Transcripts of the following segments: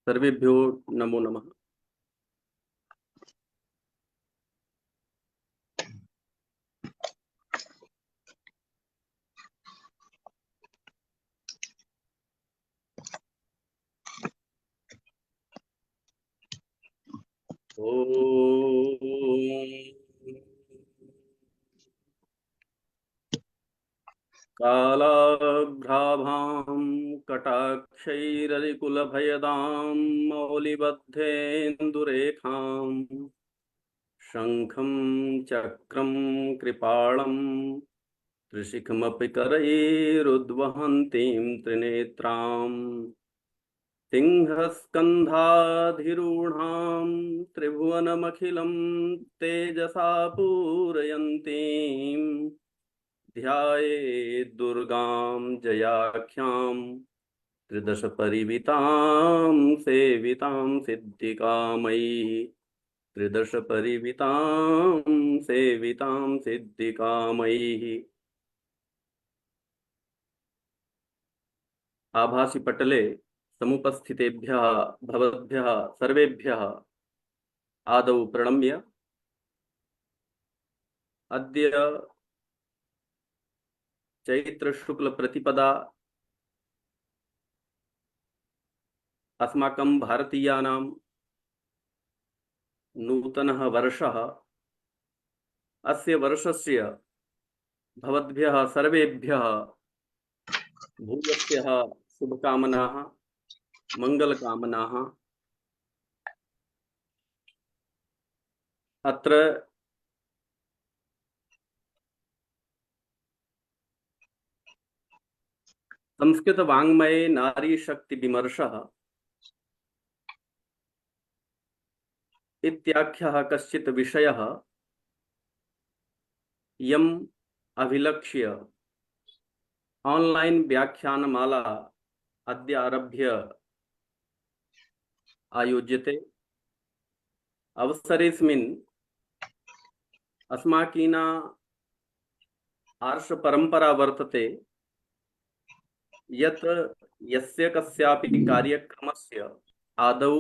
सर्वेभ्यो नमो नमः। कालाभ्राभां कटाक्षैररिकुलभयदां मौलिबद्धेन्दुरेखां शङ्खं चक्रं कृपाणं त्रिशिखमपि करैरुद्वहन्तीं त्रिनेत्राम् सिंहस्कन्धाधिरूढां त्रिभुवनमखिलं तेजसा पूरयन्तीं ध्यायेत् दुर्गां जयाख्यां त्रिदश परिवितां सेवितां सिद्धिकामयी त्रिदश परिवितां सेवितां सिद्धिकामयी। आभासि पटले समुपस्थितेभ्यः भवद्भ्यः सर्वेभ्यः आदौ प्रणम्य अद्य चैत्र शुक्ल प्रतिपदा अस्माकं भारतीयानां नूतनः वर्षः। अस्य वर्षस्य भवद्भ्यः सर्वेभ्यः भूयस्यः शुभकामनाः मंगलकामनाः। अत्र संस्कृत वाङ्मये नारी शक्ति विमर्शः इत्याख्यः कश्चित् विषयः यम् अभिलक्ष्य ऑनलाइन व्याख्यानमाला अद्य आरभ्य आयोज्यते। अवसरेऽस्मिन् अस्माकीना आर्ष परंपरा वर्तते यत् यस्य कस्यापि कार्यक्रमस्य आदौ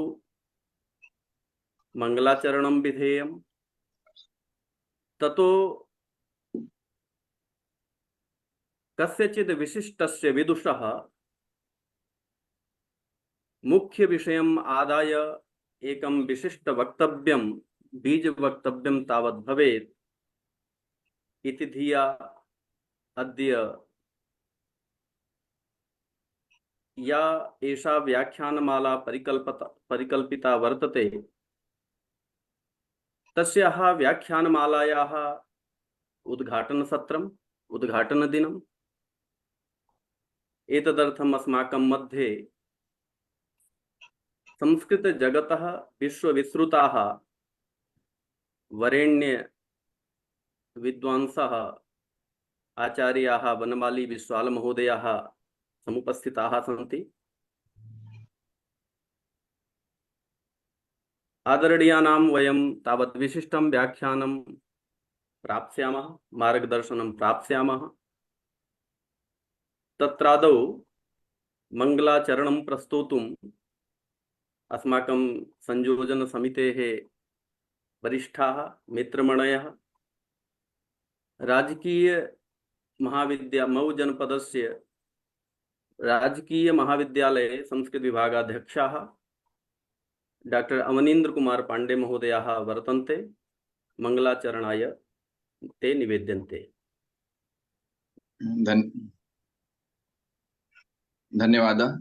मंगलाचरणं विधेयं, ततो कस्यचित् विशिष्टस्य विदुषः मुख्य विषयम् आदाय एकं विशिष्ट वक्तव्यं बीज वक्तव्यं तावत् भवेत् इति धिया अद्य या एषा व्याख्यानमाला परिकल्पिता वर्तते तस्याः व्याख्यानमालायाः उद्घाटनसत्रम् उद्घाटनदिनम्। एतदर्थम् अस्माकं मध्ये संस्कृत जगतः विश्वविश्रुताः वरेण्य विद्वांसः आचार्याः वनमाली विश्वाल महोदयाः समुपस्थिताः सन्ति। आदरणीयानां वयं तावत् विशिष्टं व्याख्यानं प्राप्स्यामः, मार्गदर्शनं प्राप्स्यामः। तत्रादौ मंगलाचरणं प्रस्तोतुम् अस्माकं संयोजन समितेः वरिष्ठाः मित्रमणयः राजकीय मऊ जनपदस्य राजकीय महाविद्यालये संस्कृत विभागाध्यक्षाः डॉक्टर अवनीन्द्र कुमार पांडे महोदयाः वर्तन्ते। मंगलाचरणाय ते निवेद्यन्ते। धन्यवादः।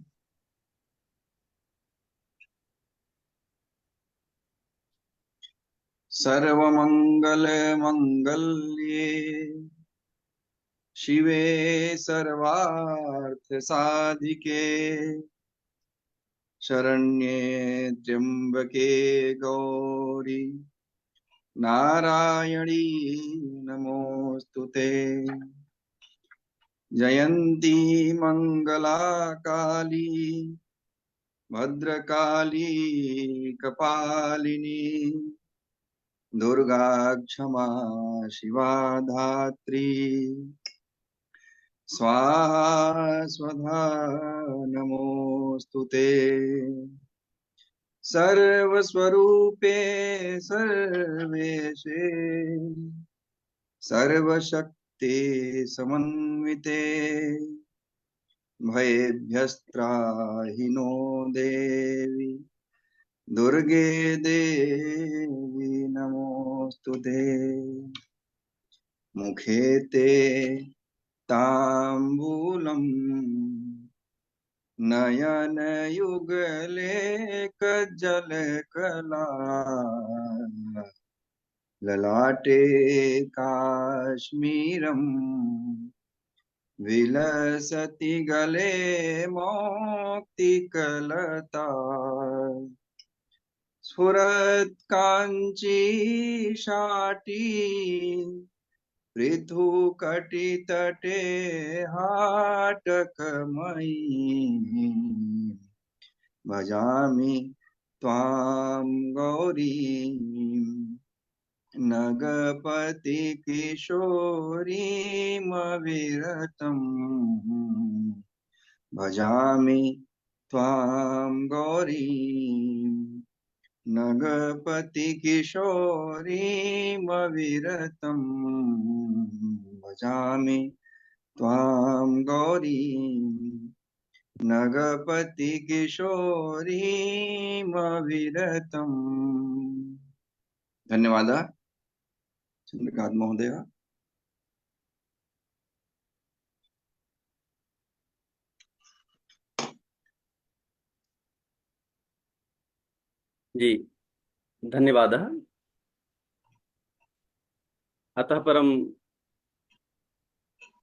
सर्वमंगल मंगल्ये शिवे सर्वार्थ साधिके शरण्ये त्र्यंबके गौरी नारायणी नमोस्तुते। जयंती मंगला काली भद्रकाली कपालिनी दुर्गा क्षमा शिवा धात्री स्वाहा स्वधा नमोस्तुते। सर्वस्वरूपे सर्वेशे सर्वशक्ति समन्विते भयेभ्यस्त्राहि नो देवी दुर्गे देवी नमोस्तुते। मुखे ते ताम्बूलम् नयनयुगले कज्जलकला ललाटे काश्मीरम् विलसति गले मौक्तिकलता स्फुरत् काञ्ची शाटी पृथुकटितटे हाटकमयी भजामि त्वां गौरीं नगपति किशोरीमविरतम् भजामि त्वां गौरीं नगपति किशोरीमविरतम् भजामि त्वां गौरीं नगपति किशोरीमविरतम्। धन्यवाद चंद्रकांत महोदय। जी धन्यवादः। अतः परं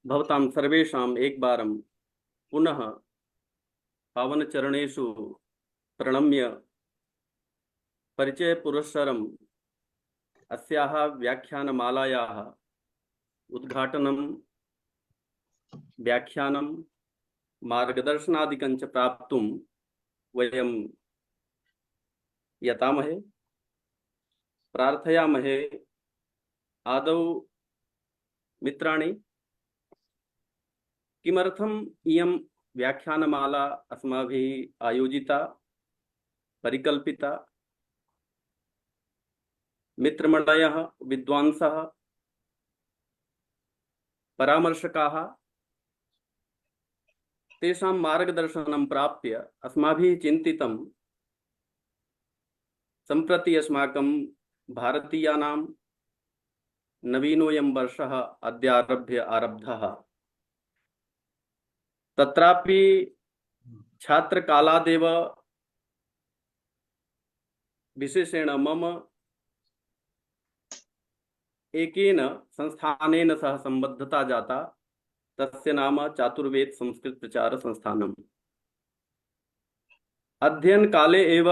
भवतां सर्वेषाम् एकवारं पुनः पावनचरणेषु प्रणम्य परिचयपुरस्सरम् अस्याः व्याख्यानमालायाः उद्घाटनं व्याख्यानं मार्गदर्शनादिकं च प्राप्तुं वयं यतामहे प्रार्थयामहे। आदौ मित्राणि, किमर्थम् इयं व्याख्यानमाला अस्माभिः आयोजिता परिकल्पिता? मित्रमण्डलयः विद्वांसः परामर्शकाः तेषां मार्गदर्शनं प्राप्य अस्माभिः चिन्तितं सम्प्रति अस्माकं भारतीयानां नवीनोऽयं वर्षः अद्यारभ्य आरब्धः। तत्रापि छात्रकालादेव विशेषेण मम एकेन संस्थानेन सह सम्बद्धता जाता, तस्य नाम चातुर्वेद संस्कृत प्रचार संस्थानम्। अध्ययन काले एव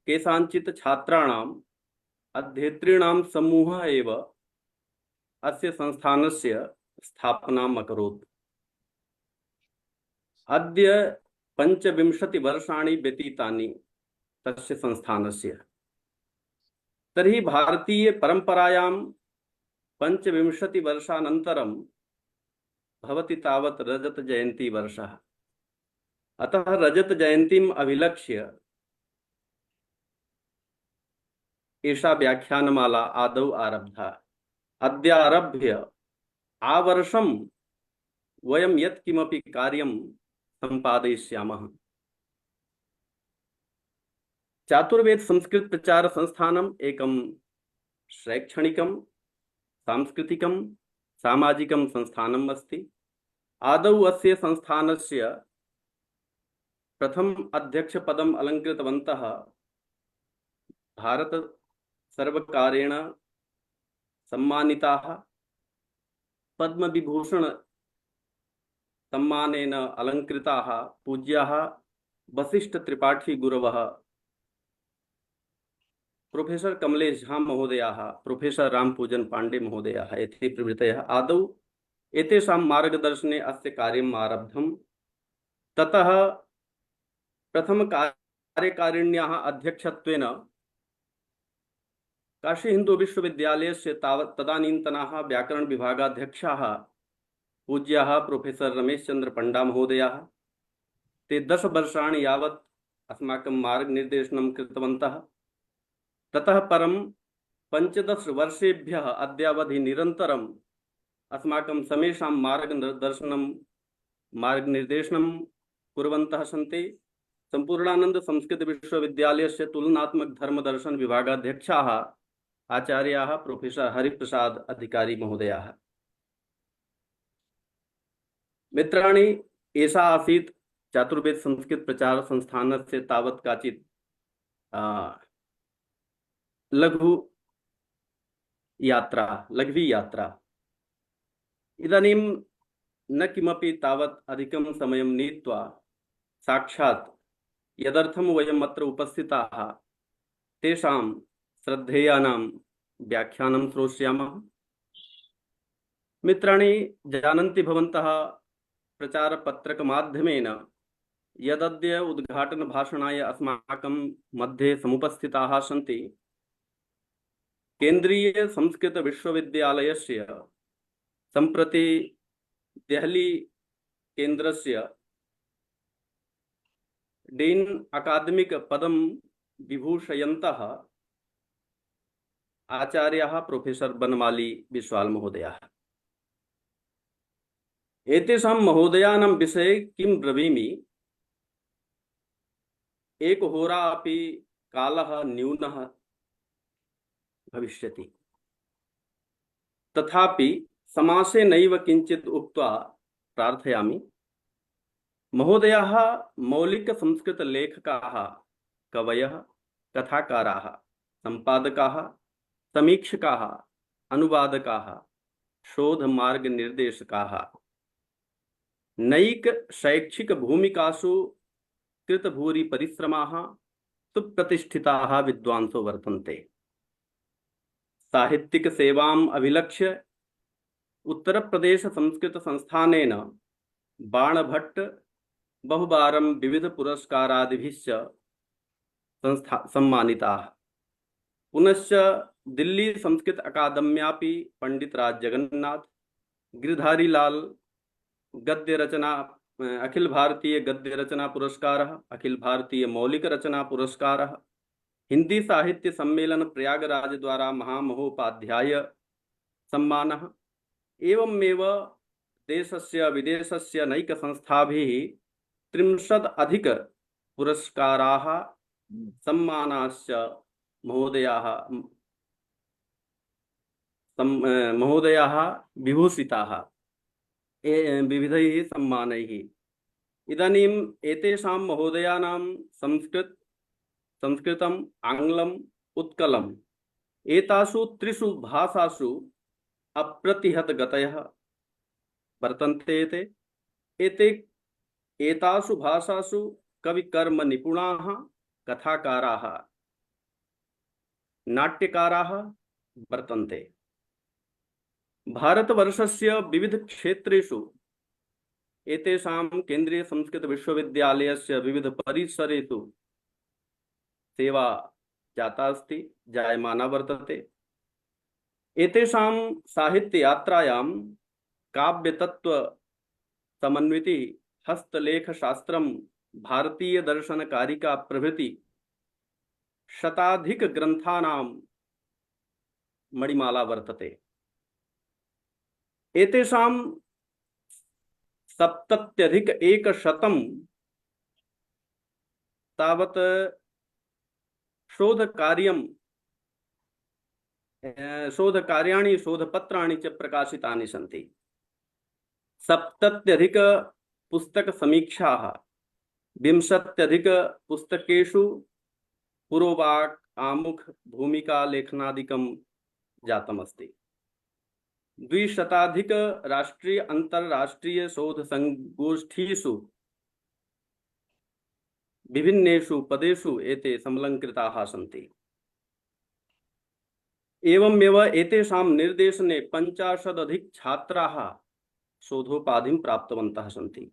केषाञ्चित् छात्राणाम् अध्येतॄणां समूहः एव अस्य संस्थानस्य स्थापनाम् अकरोत्। अद्य 25 वर्षाणि व्यतीतानि तस्य संस्थानस्य। तर्हि भारतीय परंपरायां 25 वर्षानन्तरं भवति तावत् रजत जयंती वर्षः। अतः रजत जयंतीम् अभिलक्ष्य एषा व्याख्यानमाला आदौ आरब्धा। अद्यारभ्य आवर्षं वयं यत् किमपि कार्यं सम्पादयिष्यामः। चातुर्वेद संस्कृत प्रचार संस्थानम् एकं शैक्षणिकं सांस्कृतिकं सामाजिकं संस्थानम् अस्ति। आदौ अस्य संस्थानस्य प्रथम अध्यक्षपदम् अलङ्कृतवन्तः भारत सर्वकारेण सम्मानिताः पद्मविभूषण सम्मानेन अलङ्कृताः पूज्याः वसिष्ठ त्रिपाठी गुरवः प्रोफेसर कमलेश झा महोदयाः, प्रोफेसर रामपूजन पांडे महोदयाः इति प्रभृतयः। आदौ एतेषां मार्गदर्शने अस्य कार्यम् आरब्धं। ततः प्रथम कार्यकारिण्याः अध्यक्षत्वेन काशी हिंदू विश्वविद्यालयस्य तदानीन्तनाः व्याकरण विभागाध्यक्षाः पूज्याः प्रोफेसर रमेश चंद्र पंडा महोदयाः, ते 10 वर्षाणि यावत् अस्माकं मार्गनिर्देशनं कृतवन्तः। ततः परं 15 वर्षेभ्यः अद्यावधि निरन्तरम् अस्माकं समेषां मार्गनिर्देशनं कुर्वन्तः सन्ति। सम्पूर्णानन्द संस्कृत विश्वविद्यालयस्य तुलनात्मक धर्मदर्शन विभागाध्यक्षाः आचार्याः प्रोफेसर हरिप्रसाद अधिकारी महोदयाः। मित्राणि, एषा आसीत् चातुर्वेद संस्कृत प्रचार संस्थानस्य तावत् काचित् लघु यात्रा, लघ्वी यात्रा। इदानीं न किमपि तावत् अधिकं समयं नीत्वा साक्षात् यदर्थं वयम् अत्र उपस्थिताः तेषां श्रद्धेयानां व्याख्यानं श्रोष्यामः। मित्राणि, जानन्ति भवन्तः प्रचारपत्रकमाध्यमेन यदद्य उद्घाटनभाषणाय अस्माकं मध्ये समुपस्थिताः सन्ति, केन्द्रीय संस्कृत विश्वविद्यालयस्य सम्प्रति देहली केन्द्रस्य डीन अकादमिक पदं विभूषयन्तः आचार्याः प्रोफेसर बनमाली बिस्वाल महोदयाः। एतेषां महोदयानां विषये किं ब्रवीमि। एकहोरा अपि कालः न्यूनः भविष्यति, तथापि समासे नैव किंचित उक्त्वा प्रार्थयामि। महोदयाः मौलिक संस्कृत लेखकाः, कवयः, कथाकाराः, संपादकाः, समीक्षकाः, अनुवादकाः, शोध मार्ग निर्देशकाः, नैक शैक्षिक भूमिकासु कृतभूरि परिश्रमाः सुप्रतिष्ठिताः विद्वांसो वर्तन्ते। साहित्यिक सेवाम् अभिलक्ष्य उत्तर प्रदेश संस्कृत संस्थानेन बाणभट्ट बहुवारं विविध पुरस्कारादिभिश्च सम्मानिताः। पुनश्च दिल्ली संस्कृत अकादम्यापि पंडित राज जगन्नाथ, गिरधारी लाल गद्य रचना अखिल भारतीय गद्य रचना पुरस्कारः, अखिल भारतीय मौलिक रचना पुरस्कारः, हिंदी साहित्य सम्मेलन प्रयागराज द्वारा महामहोपाध्याय सम्मानः, एवमेव देशस्य विदेशस्य नैक संस्थाभिः 30 अधिक पुरस्काराः सम्मानाश्च महोदयाः विभूषिताः विविधैः सम्मानैः। इदानीम् एतेषां महोदयानां संस्कृतम्, आङ्ग्लम्, उत्कलम् एतासु 3 भाषासु अप्रतिहतगतयः वर्तन्ते। एतासु भाषासु कविकर्म निपुणाः, कथाकाराः, नाट्यकाराः वर्तन्ते। भारतवर्षस्य विविध क्षेत्रेषु एतेषां केन्द्रीय संस्कृत विश्वविद्यालयस्य विविध परिसरेषु सेवा जाता अस्ति, जायमाना वर्तते। एतेषां साहित्य यात्रायां काव्यतत्व समन्विति, हस्तलेख शास्त्रम, भारतीय दर्शन कारिका प्रभृति शताधिक ग्रंथानां मणिमाला वर्तते। एतेषां 70+100 तावत् शोधकार्याणि, शोधपत्राणि च प्रकाशितानि सन्ति। 70 पुस्तक समीक्षाः, 20 पुस्तकेषु पुरोवाक्, आमुख, भूमिका लेखनादिकं जातमस्ति। 200 राष्ट्रीय अंतरराष्ट्रीय शोध संगोष्ठीषु विभिन्नेषु पदेषु एते संलङ्कृताः सन्ति। एवमेव एतेषां निर्देशने 50 छात्राः शोधोपाधिं प्राप्तवन्तः सन्ति।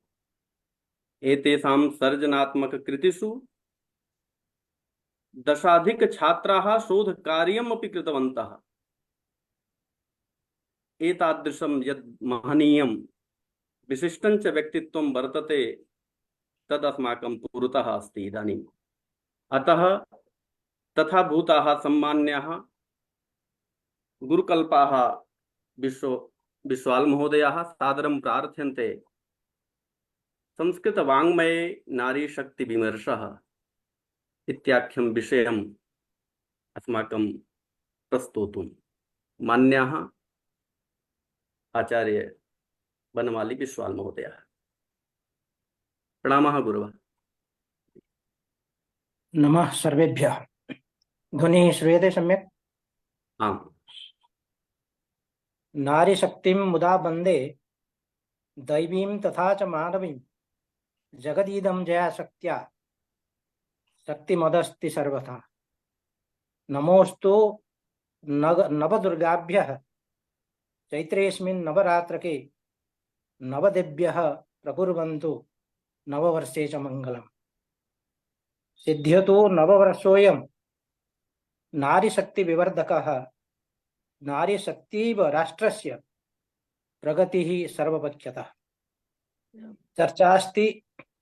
एतेषां सर्जनात्मक कृतिषु 10 छात्राः शोधकार्यम् अपि कृतवन्तः। एतादृशं यद् महनीयं विशिष्टं च व्यक्तित्वं वर्तते, तदस्माकं पुरतः अस्ति इदानीम्। अतः तथा भूताः सम्मान्याः गुरुकल्पाः विश्वालमहोदयाः सादरं प्रार्थ्यन्ते। संस्कृतवाङ्मये नारीशक्तिविमर्शः इत्याख्यं विषयम् अस्माकं प्रस्तोतुं मान्याः आचार्य बनमाली विश्वालमहोदयाः। प्रणामः गुरुः। नमः सर्वेभ्यः। ध्वनिः श्रूयते सम्यक्? आम्। नारीशक्तिं मुदा वन्दे दैवीं तथा च मानवीं जगदीदं जया शक्त्या शक्तिमदस्ति सर्वथा। नमोऽस्तु नवदुर्गाभ्यः चैत्रेऽस्मिन् नवरात्रके नवदेव्यः प्रकुर्वन्तु नववर्षे च मङ्गलम्। सिद्ध्यतु नववर्षोऽयं नारीशक्तिविवर्धकः। नारीशक्तिव राष्ट्रस्य प्रगतिः सर्वपक्षतः। चर्चास्ति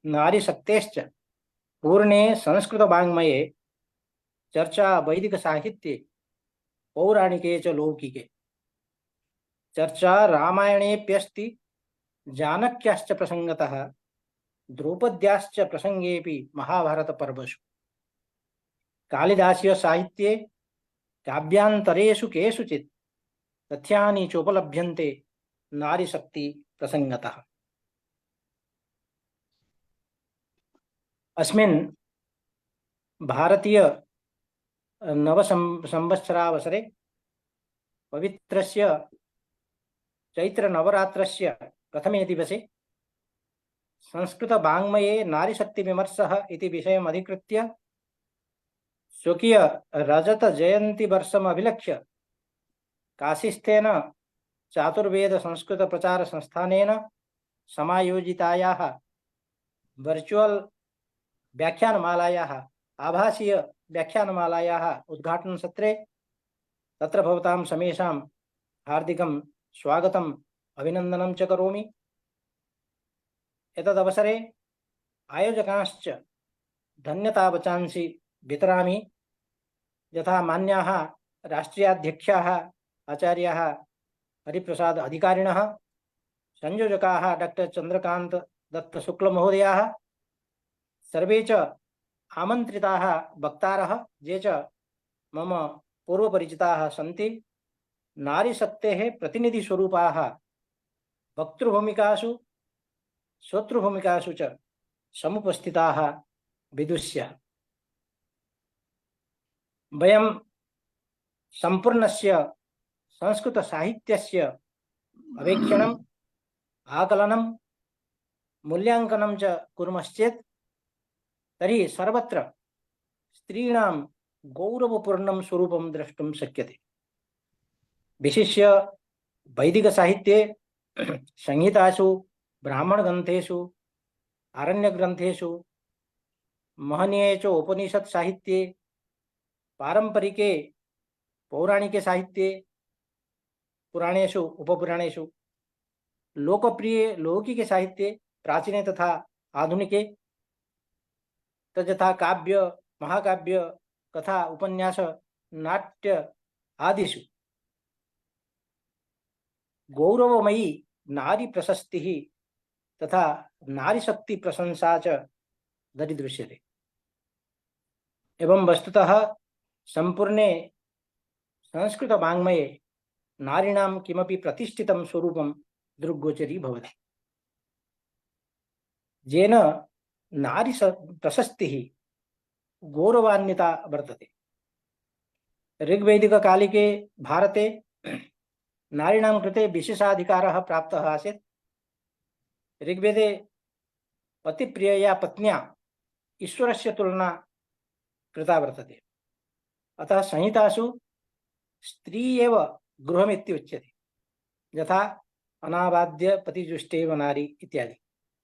नारीशक्तेश्च पूर्णे संस्कृतवाङ्मये, चर्चा वैदिकसाहित्ये पौराणिके च लौकिके। चर्चा रामायणेऽप्यस्ति जानक्याश्च प्रसङ्गतः, द्रौपद्याश्च प्रसङ्गेऽपि महाभारतपर्वसु। कालिदासीय साहित्ये काव्यान्तरेषु केषुचित् तथ्यानि चोपलभ्यन्ते नारीशक्ति प्रसङ्गतः। अस्मिन् भारतीय नवसंवत्सरावसरे पवित्रस्य चैत्रनवरात्रस्य प्रथमे दिवसे संस्कृतवाङ्मये नारीशक्तिविमर्शः इति विषयम् अधिकृत्य स्वकीय रजतजयन्तिवर्षमभिलक्ष्य काशीस्थेन चातुर्वेद संस्कृत प्रचार संस्थानेन समायोजितायाः वर्चुअल व्याख्यानमालायाः आभासीय व्याख्यानमालायाः उद्घाटन सत्रे तत्र भवतां समेषां हार्दिकं स्वागतम् अभिनन्दनं च करोमि। एतदवसरे आयोजकांश्च धन्यतावचांसि वितरामि। यथा मान्याः राष्ट्रीयाध्यक्षाः आचार्याः हरिप्रसाद अधिकारिणः, संयोजकाः डॉक्टर चंद्रकांत दत्त शुक्ल महोदयाः, सर्वे च आमन्त्रिताः वक्तारः ये च मम पूर्वपरिचिताः सन्ति। नारीशक्तेः प्रतिनिधिस्वरूपाः वक्तृभूमिकासु श्रोतृभूमिकासु च समुपस्थिताः विदुष्यः। वयं सम्पूर्णस्य संस्कृतसाहित्यस्य अवेक्षणम्, आकलनं, मूल्यांकनं च कुर्मश्चेत् तर्हि सर्वत्र स्त्रीणां गौरवपूर्णं स्वरूपं द्रष्टुं शक्यते। विशिष्य वैदिकसाहित्ये, संहितासु, ब्राह्मणग्रन्थेषु, आरण्यग्रन्थेषु, महनीये च उपनिषत् साहित्ये, पारंपरिके पौराणिके साहित्ये, पुराणेषु उपपुराणेषु, लोकप्रिय लौकिके साहित्ये प्राचीने तथा आधुनिके, तथा काव्य, महाकाव्य, कथा, उपन्यास, नाट्य आदिषु गौरवमयी नारी प्रशस्तिः तथा नारीशक्ति प्रशंसा च दरीदृश्यते। एवं वस्तुतः संपूर्णे संस्कृतवाङ्मये नारीणां किमपि प्रतिष्ठितं स्वरूपं दृग्गोचरी भवति, येन नारी प्रशस्तिः गौरवान्विता वर्तते। ऋग्वैदिककालिके भारते नारीणां कृते विशेषाधिकारः प्राप्तः आसीत्। ऋग्वेदे पतिप्रियया पत्न्या ईश्वरस्य तुलना कृता वर्तते। अतः संहितासु स्त्री एव गृहमिति उच्यते, यथा अनाबाद्य पतिजुष्टेव नारी इत्यादि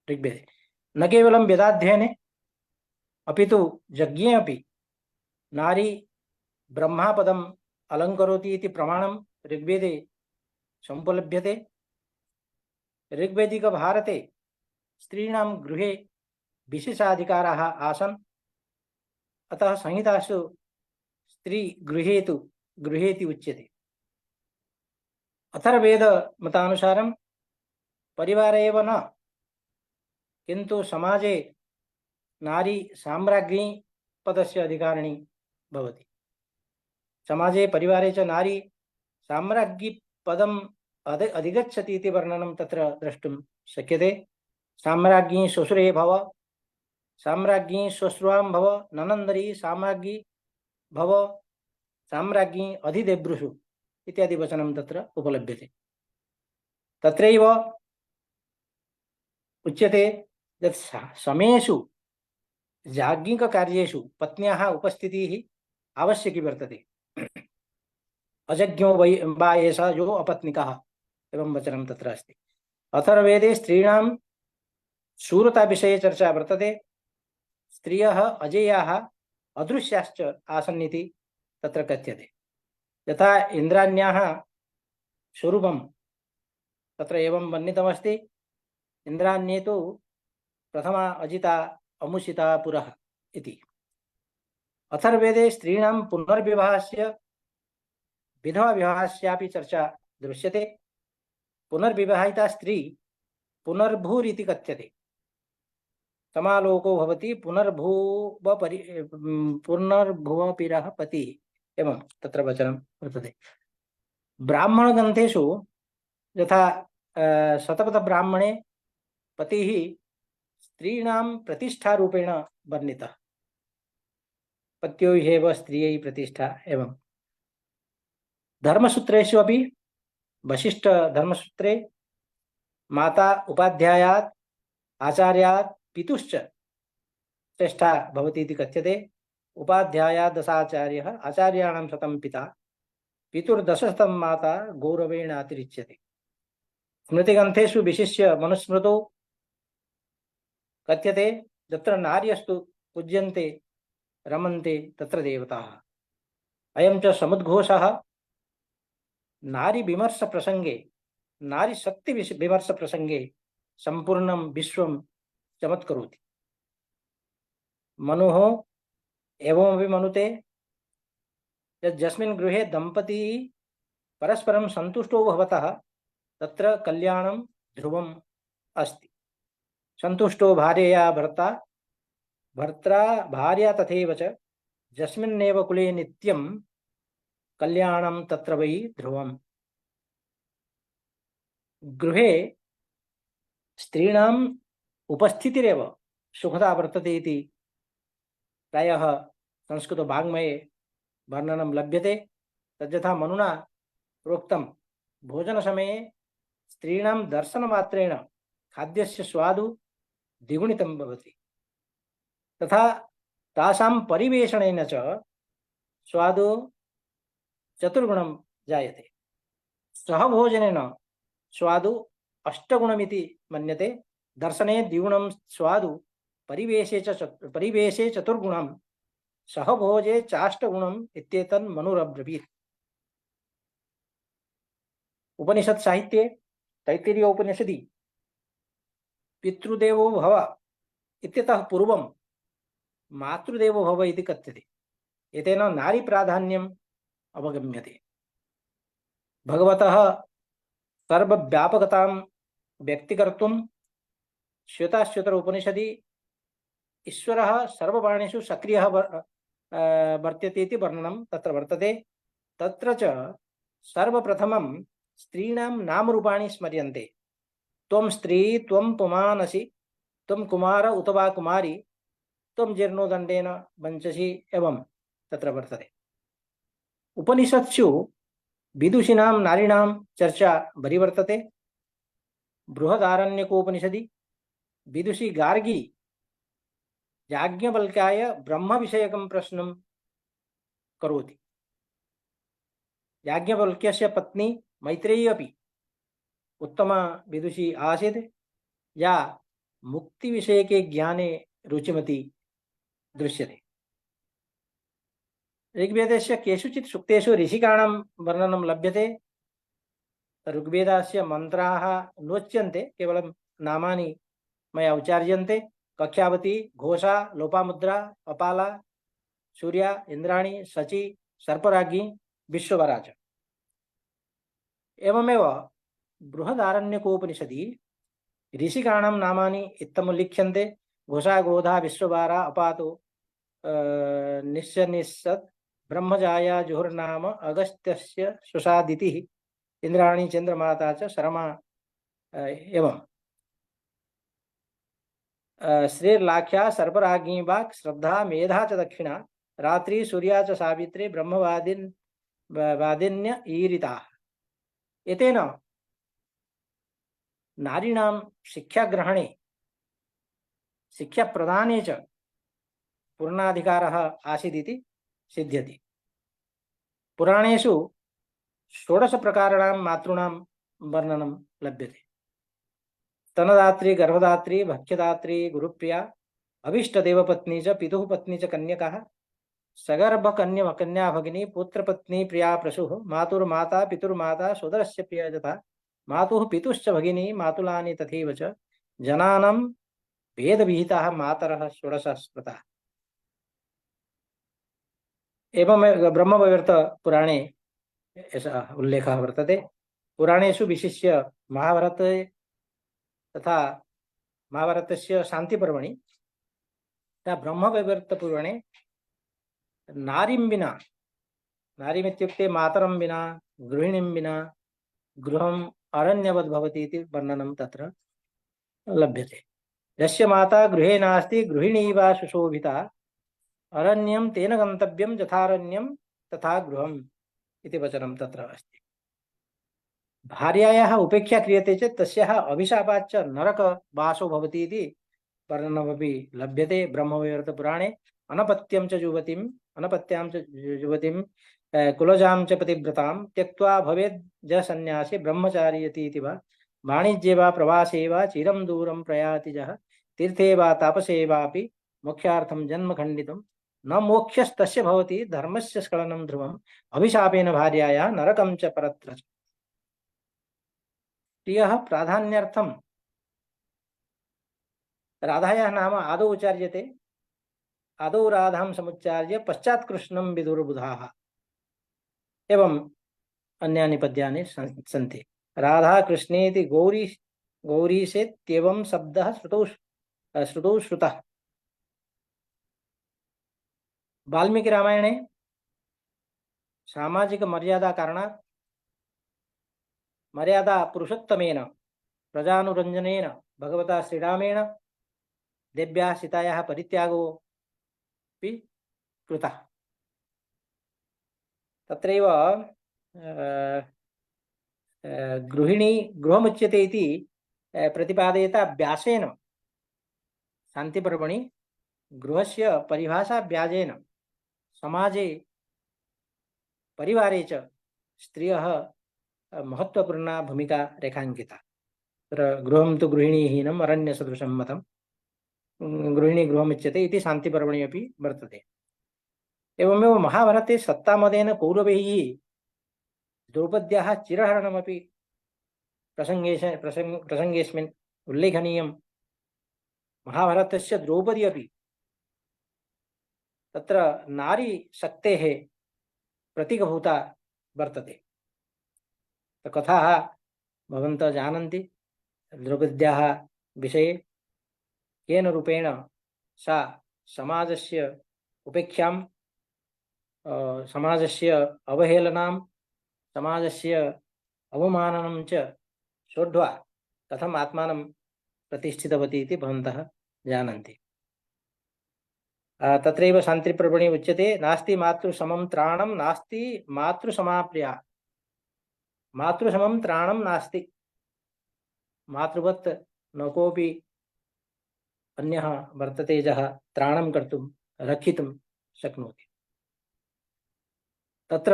ऋग्वेदे। न केवलं वेदाध्ययने अपितु यज्ञे अपि नारी ब्रह्मापदम् अलङ्करोति इति प्रमाणं ऋग्वेदे समुपलभ्यते। ऋग्वैदिक भारते स्त्रीणां गृहे विशेषाधिकाराः आसन्। अतः संहितासु स्त्री गृहेति उच्यते। अथर्ववेद मतानुसारं परिवार एव न, किन्तु समाजे नारी साम्राज्ञी पदस्य अधिकारिणी भवति। समाजे परिवारे च नारी साम्राज्ञी पदम् अधिगच्छति इति वर्णनं तत्र द्रष्टुं शक्यते। साम्राज्ञी श्वशुरे भव, साम्राज्ञी श्वश्रुवां भव, ननन्दरी साम्राज्ञी भव, साम्राज्ञी अधिदेवृषु इत्यादि वचनं तत्र उपलभ्यते। तत्रैव उच्यते यत् समेषु याज्ञिककार्येषु पत्न्याः उपस्थितिः आवश्यकी वर्तते। अजज्ञो वा एषः यो अपत्निकः एवं वचनं तत्र अस्ति। अथर्ववेदे स्त्रीणां शूरता विषये चर्चा वर्तते। स्त्रियः अजेयाः अदृश्याश्च आसन् इति तत्र कथ्यते। यथा इन्द्राण्याः स्वरूपं तत्र एवं वर्णितमस्ति। इन्द्राण्ये तु प्रथमा अजिता अमुषिता पुरः इति। अथर्ववेदे स्त्रीणां पुनर्विवाहस्य विधवा विवाहस्यापि चर्चा दृश्यते। पुनर्विवाहिता स्त्री पुनर्भूरिति कथ्यते। समालोको भवति पुनर्भुवपिरः पतिः एवं तत्र वचनं वर्तते। ब्राह्मणग्रन्थेषु यथा शतपथब्राह्मणे पतिः स्त्रीणां प्रतिष्ठारूपेण वर्णितः। पत्यो ह्येव स्त्रियै प्रतिष्ठा एवं। धर्मसूत्रेषु अपि वशिष्ठ धर्मसूत्रे माता उपाध्यायात् आचार्यात् पितुश्च श्रेष्ठा भवति इति कथ्यते। उपाध्यायात् दशाचार्यः, आचार्याणां शतं पिता, पितुर्दशशतं माता गौरवेण अतिरिच्यते। स्मृतिग्रन्थेषु विशिष्य मनुस्मृतौ कथ्यते यत्र नार्यस्तु पूज्यन्ते रमन्ते तत्र देवताः। अयं च समुद्घोषः नारी विमर्श प्रसंगे, नारी शक्ति विमर्श प्रसंगे संपूर्णं विश्वं चमत्करोति। मनुः एवमपि मनुते यत् यस्मिन् गृहे दंपती परस्परं सन्तुष्टो भवतः तत्र कल्याणं ध्रुवम् अस्ति। सन्तुष्टो भार्यया भर्ता, भर्त्रा भार्या तथैव च, यस्मिन्नेव कुले नित्यं कल्याणं तत्र वै ध्रुवम्। गृहे स्त्रीणाम् उपस्थितिरेव सुखदा वर्तते इति प्रायः संस्कृतवाङ्मये वर्णनं लभ्यते। तद्यथा मनुना प्रोक्तं भोजनसमये स्त्रीणां दर्शनमात्रेण खाद्यस्य स्वादु द्विगुणितं भवति, तथा तासां परिवेषणेन च स्वादु चतुर्गुणं जायते। सहभोजनेन स्वादु अष्टगुणमिति मन्यते। दर्शने द्विगुणं स्वादु, परिवेशे चतुर्गुणं, सहभोजे चाष्टगुणम् इत्येतन् मनुरब्रवीत्। उपनिषत् साहित्ये तैत्तिरीय उपनिषदि पितृदेवो भव इत्यतः पूर्वं मातृदेवो भव इति कथ्यते। एतेन नारी प्राधान्यम् अवगम्यते। भगवतः सर्वव्यापकतां व्यक्तीकर्तुं श्वेताश्वतर उपनिषदि ईश्वरः सर्ववाणीषु सक्रियः वर्त्यते इति वर्णनं तत्र वर्तते। तत्र च सर्वप्रथमं स्त्रीणां नामरूपाणि स्मर्यन्ते। त्वं स्त्री, त्वं पुमानसि, त्वं कुमार उत वा कुमारी, त्वं जीर्णोदण्डेन वञ्चसि एवं तत्र वर्तते। उपनिषत्सु विदुषीणां नारीणां चर्चा वरिवर्तते। बृहदारण्यकोपनिषदि विदुषी गार्गी याज्ञवल्क्याय ब्रह्मविषयकं प्रश्नं करोति। याज्ञवल्क्यस्य पत्नी मैत्रेयी अपि उत्तमा विदुषी आसीत्, या मुक्तिविषयके ज्ञाने रुचिमती दृश्यते। ऋग्वेदस्य केषुचित् सूक्तेषु ऋषिकाणां वर्णनं लभ्यते। ऋग्वेदस्य मन्त्राः नोच्यन्ते, केवलं नामानि मया उच्चार्यन्ते। कक्ष्यावती, घोषा, लोपामुद्रा, अपाला, सूर्या, इंद्राणी, शची, सर्पराज्ञी, विश्ववरा च। एवमेव बृहदारण्यकोपनिषदि ऋषिकाणां नामानि इत्थमुल्लिख्यन्ते। घोषा, गोधा, विश्ववारा, अपातो, निश्चनिस्सत्, ब्रह्मजाया, जुहुर्नाम, अगस्त्यस्य सुषादितिः, इंद्राणी, चंद्रमाता च, शर्मा। एवं श्रीर्लाख्या, सर्पराज्ञी वाक्, श्रद्धा, मेधा च दक्षिणा, रात्रि, सूर्या च सावित्री, वादिन्य ईरिताः। एतेन नारीणां शिक्षाग्रहणे, शिक्षाप्रदाने च पूर्णाधिकारः आसीदिति सिद्ध्यति। पुराणेषु 16 प्रकाराणां मातॄणां वर्णनं लभ्यते। स्तनदात्री, गर्भदात्री, भक्ष्यदात्री, गुरुप्रिया, अभीष्टदेवपत्नी च, पितुः पत्नी च, कन्यकः, सगर्भकन्या, कन्या भगिनी, पुत्रपत्नी, प्रिया प्रसूः, मातुर्माता, पितुर्माता, सोदरस्य प्रिया यथा, मातुः पितुश्च भगिनी, मातुलानि तथैव च, जनानां वेदविहिताः मातरः 16 स्मृताः। एवं ब्रह्मवैवर्त पुराणे ऐसा उल्लेखः वर्तते। पुराणेषु विशिष्य महाभारते तथा महाभारतस्य शान्तिपर्वणि तथा ब्रह्मवैवर्तपुराणे नारीं विना, नारीमित्युक्ते मातरं विना, गृहिणीं विना गृहम् अरण्यवत् भवति इति वर्णनं तत्र लभ्यते। यस्य माता गृहे नास्ति, गृहिणी वा सुशोभिता, अरण्यं तेन गन्तव्यं, यथारण्यं तथा गृहम् इति वचनं तत्र अस्ति। भार्यायाः उपेक्षा क्रियते चेत् तस्याः अभिशापाच्च नरकवासो भवति इति वर्णनमपि लभ्यते ब्रह्मवैवर्तपुराणे। अनपत्यां च युवतीं कुलजां च पतिव्रतां त्यक्त्वा भवेद् सन्न्यासी ब्रह्मचारी इति वा, वाणिज्ये वा प्रवासे वा चिरं दूरं प्रयाति जः, तीर्थे वा तापसे वापि मोक्षार्थं जन्म खण्डितुं न मोक्षस्तस्य भवति, धर्मस्य स्खलनं ध्रुवम्, अभिशापेन भार्यायाः नरकं च परत्र च। यह प्राधान्यर्थम राधायाः नाम आदौ उच्चार्यते। आदौ राधां समुच्चार्य पश्चात् कृष्णं विदुर्बुधाः। एवं अन्यानि पद्यानि सन्ति। राधा कृष्णेति गौरी गौरीसेत्येवं शब्दः श्रुतौ श्रुतः। वाल्मीकि रामायणे सामाजिक मर्यादा कारणात् मर्यादा पुरुषोत्तमेन प्रजानुरञ्जनेन भगवता श्रीरामेण देव्याः सीतायाः परित्यागोऽपि कृतः। तत्रैव गृहिणी गृहमुच्यते इति प्रतिपादयता व्यासेन शान्तिपर्वणि। गृहस्य परिभाषा व्याजेन समाजे परिवारे च स्त्रियः महत्वपूर्णा भूमिका रेखांकिता। गृहं तु गृहिणीहीनम् अरण्यसदृशं मतं, गृहिणी गृहमुच्यते इति शान्तिपर्वणि अपि वर्तते। एवमेव महाभारते सत्तामदेन कौरवैः द्रौपद्याः चिरहरणमपि प्रसङ्गेऽस्मिन् उल्लेखनीयं। महाभारतस्य द्रौपदी अपि तत्र नारीशक्तेः प्रतीकभूता वर्तते। कथाः भवन्तः जानन्ति द्रौपद्याः विषये, केन रूपेण सा समाजस्य उपेक्षां, समाजस्य अवहेलनां, समाजस्य अवमाननं च सोढ्वा कथम् आत्मानं प्रतिष्ठितवती इति भवन्तः जानन्ति। तत्रैव शान्तिपर्वणि उच्यते नास्ति मातृसमं त्राणं नास्ति मातृसमा प्रिया। मातृसमं त्राणं नास्ति, मातृवत् न कोऽपि अन्यः वर्तते यः त्राणं कर्तुं रक्षितुं शक्नोति। तत्र